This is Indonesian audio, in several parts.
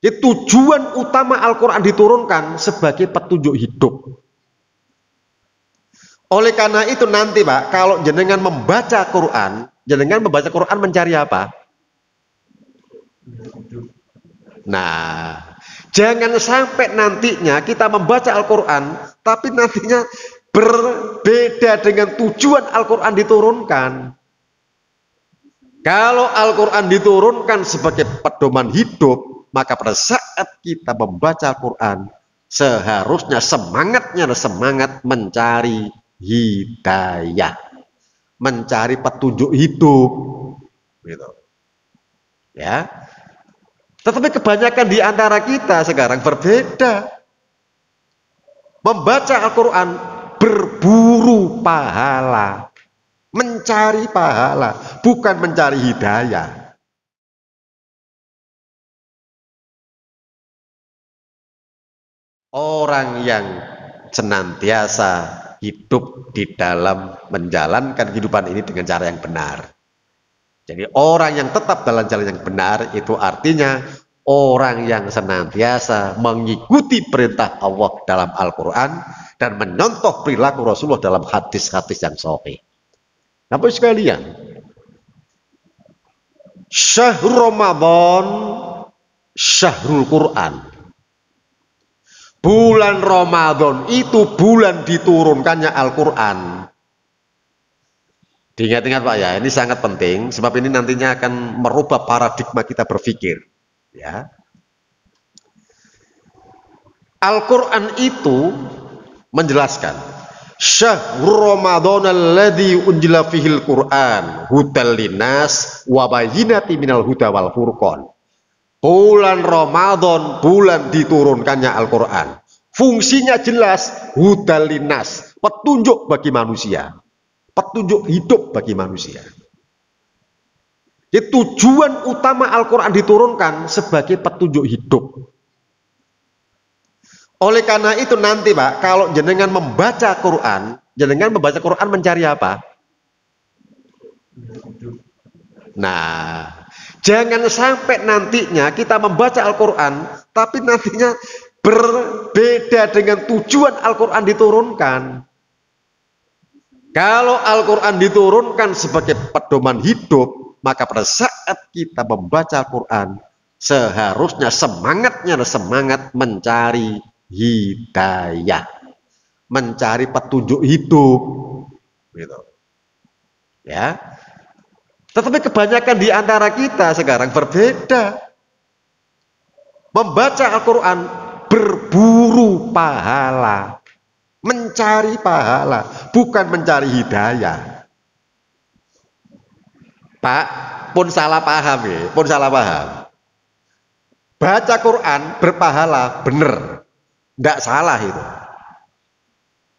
Jadi tujuan utama Al-Quran diturunkan sebagai petunjuk hidup. Oleh karena itu nanti Pak, kalau jenengan membaca Quran, jenengan membaca Quran mencari apa? Nah, jangan sampai nantinya kita membaca Al-Quran, tapi nantinya berbeda dengan tujuan Al-Quran diturunkan. Kalau Al-Quran diturunkan sebagai pedoman hidup, maka pada saat kita membaca Al-Quran, seharusnya semangatnya adalah semangat mencari hidayah, mencari petunjuk hidup, gitu. Ya. Tetapi kebanyakan di antara kita sekarang berbeda. Membaca Al-Quran berburu pahala, mencari pahala, bukan mencari hidayah. Orang yang senantiasa hidup di dalam menjalankan kehidupan ini dengan cara yang benar. Jadi orang yang tetap dalam jalan yang benar itu artinya orang yang senantiasa mengikuti perintah Allah dalam Al-Quran dan menyontoh perilaku Rasulullah dalam hadis-hadis yang sahih. Bapak sekalian, syahrul Ramadan, syahrul Quran. Bulan Ramadan itu bulan diturunkannya Al-Quran. Diingat-ingat Pak ya, ini sangat penting sebab ini nantinya akan merubah paradigma kita berpikir. Ya, Al-Quran itu menjelaskan syahrul Ramadan alladzi unzila fihil Quran hudal linnas wa bayyinatin minal huda wal furqan. Bulan Ramadan, bulan diturunkannya Al-Quran. Fungsinya jelas, hudal linnas, petunjuk bagi manusia, petunjuk hidup bagi manusia. Jadi tujuan utama Al-Quran diturunkan sebagai petunjuk hidup. Oleh karena itu nanti Pak, kalau jenengan membaca Quran, jenengan membaca Quran mencari apa? Nah, jangan sampai nantinya kita membaca Al-Quran, tapi nantinya berbeda dengan tujuan Al-Quran diturunkan. Kalau Al-Quran diturunkan sebagai pedoman hidup, maka pada saat kita membaca Al-Quran, seharusnya semangatnya adalah semangat mencari hidayah, mencari petunjuk hidup, gitu. Ya. Tetapi kebanyakan di antara kita sekarang berbeda. Membaca Al-Quran berburu pahala, mencari pahala, bukan mencari hidayah. Pak, pun salah paham ya, pun salah paham. Baca Quran berpahala, bener, nggak salah itu.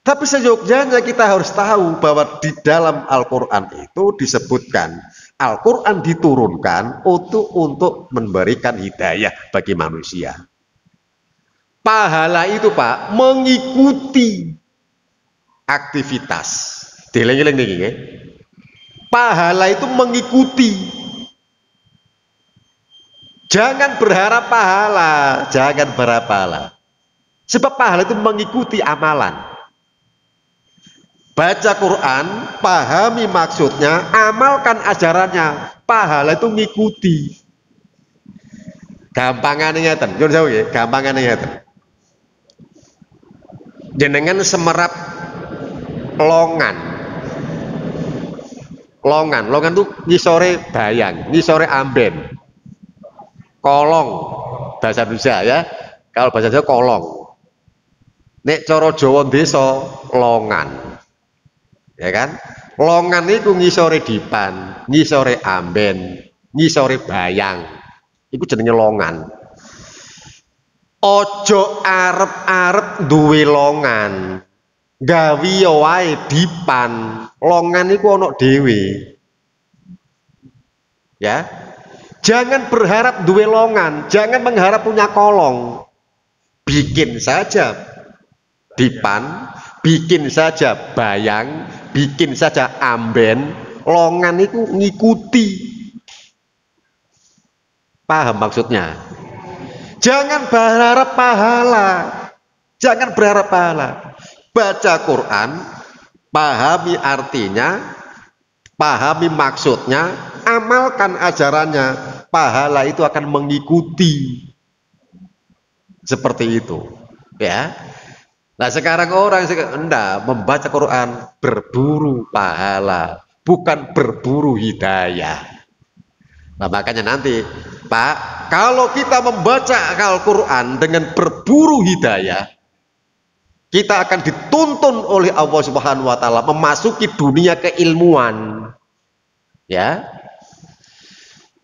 Tapi seyogyanya kita harus tahu bahwa di dalam Al-Quran itu disebutkan Al-Quran diturunkan untuk memberikan hidayah bagi manusia. Pahala itu Pak mengikuti aktivitas. Dileng-eleng nih, ya. Pahala itu mengikuti. Jangan berharap pahala, jangan berharap pahala. Sebab pahala itu mengikuti amalan. Baca Quran, pahami maksudnya, amalkan ajarannya, pahala itu ngikuti. Gampangannya ngeten, nyuwun sewu ya, gampangannya ngeten. Jenengan semerap longan. Longan itu ngisore bayang, ngisore amben. Kolong bahasa Indonesia ya. Kalau bahasa Jawa kolong. Nek cara Jawa desa longan. Ya kan? Longan itu ngisore dipan, ngisore amben, ngisore bayang. Iku jenenge longan. Ojo arep-arep duwe longan. Gawe wae dipan. Longan iku ana dhewe. Ya. Jangan berharap duwe longan, jangan mengharap punya kolong. Bikin saja dipan, bikin saja bayang, bikin saja amben, longan itu ngikuti. Paham maksudnya? Jangan berharap pahala. Jangan berharap pahala. Baca Quran, pahami artinya, pahami maksudnya, amalkan ajarannya. Pahala itu akan mengikuti. Seperti itu. Ya. Nah sekarang orang enggak membaca Quran berburu pahala, bukan berburu hidayah. Nah makanya nanti Pak, kalau kita membaca Al-Quran dengan berburu hidayah, kita akan dituntun oleh Allah Subhanahu wa taala memasuki dunia keilmuan. Ya.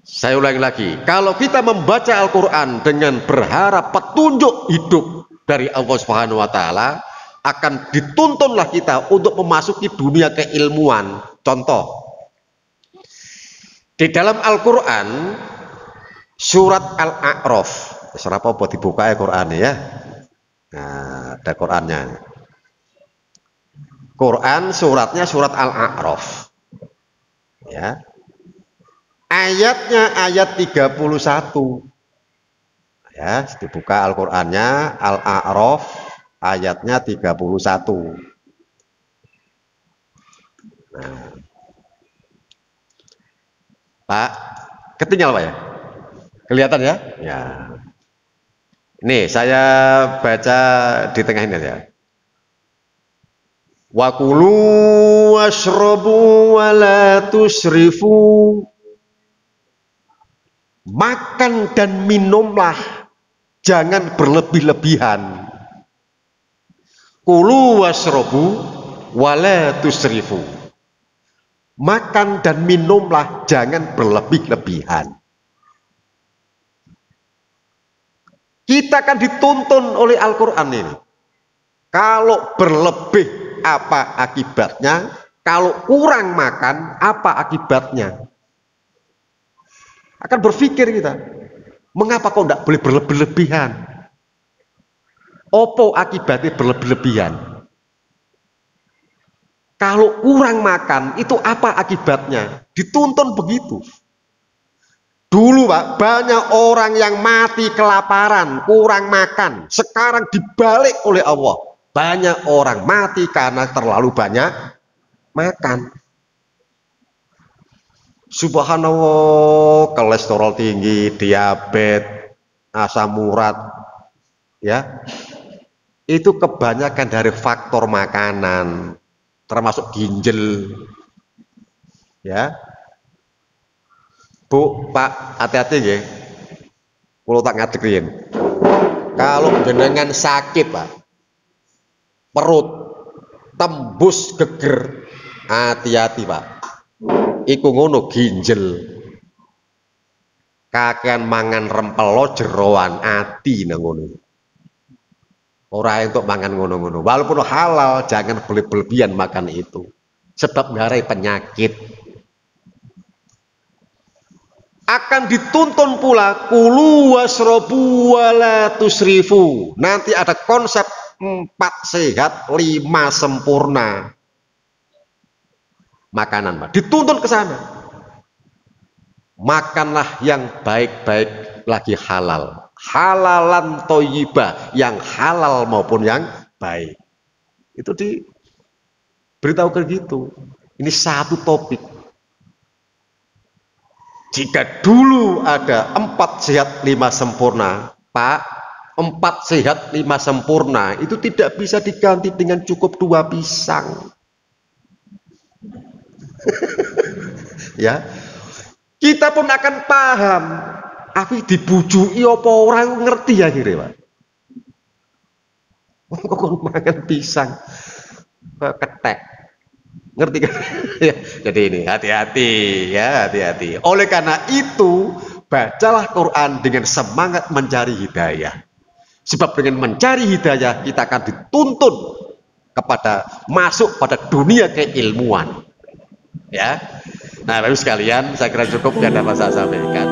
Saya ulangi lagi, kalau kita membaca Al-Quran dengan berharap petunjuk hidup dari Allah Subhanahu wa taala, akan dituntunlah kita untuk memasuki dunia keilmuan. Contoh, di dalam Al-Quran surat Al-A'raf, surat apa buat dibuka ya Quran ya. Nah, ada Qurannya. Quran suratnya surat Al-A'raf. Ya. Ayatnya ayat 31. Ya, dibuka Al-Qur'annya Al-A'raf ayatnya 31. Nah. Pak, ketinggal Pak ya? Kelihatan ya? Ya. Ini saya baca di tengah ini ya. Wa kulu washrabu wa la tusrifu. Makan dan minumlah, jangan berlebih-lebihan. Kulu washrabu wa la tusrifu. Makan dan minumlah, jangan berlebih-lebihan. Kita akan dituntun oleh Al-Quran ini. Kalau berlebih apa akibatnya? Kalau kurang makan apa akibatnya? Akan berpikir kita, mengapa kok tidak boleh berlebih-lebihan? Opo akibatnya berlebih-lebihan? Kalau kurang makan itu apa akibatnya? Dituntun begitu. Dulu Pak, banyak orang yang mati kelaparan, kurang makan. Sekarang dibalik oleh Allah. Banyak orang mati karena terlalu banyak makan. Subhanallah, kolesterol tinggi, diabetes, asam urat, ya, itu kebanyakan dari faktor makanan, termasuk ginjal, ya. Bu, Pak, hati-hati ya. Kalau tak ngadekin, kalau jenengan sakit Pak, perut tembus geger, hati-hati Pak. Iku ngono ginjel, kakean mangan rempelo jeroan ati nang ngono. Ora entuk mangan ngono-ngono. Walaupun halal, jangan berlebihan makan itu. Sebab ngarai penyakit. Akan dituntun pula kulu wasrobu wala tusrifu. Nanti ada konsep 4 sehat 5 sempurna. Makanan, Pak. Dituntun ke sana. Makanlah yang baik-baik lagi halal. Halalan thayyibah, yang halal maupun yang baik. Itu diberitahukan gitu. Ini satu topik. Jika dulu ada 4 sehat 5 sempurna, Pak, 4 sehat 5 sempurna itu tidak bisa diganti dengan cukup 2 pisang. Ya, kita pun akan paham. Aku dibujui apa orang ngerti ya kira Pak. Kok makan pisang ketek, ngerti kan? Ya, jadi ini hati-hati ya, hati-hati. Oleh karena itu bacalah Quran dengan semangat mencari hidayah. Sebab dengan mencari hidayah kita akan dituntun kepada masuk pada dunia keilmuan. Ya, nah baru sekalian, saya kira cukup yang dapat saya sampaikan.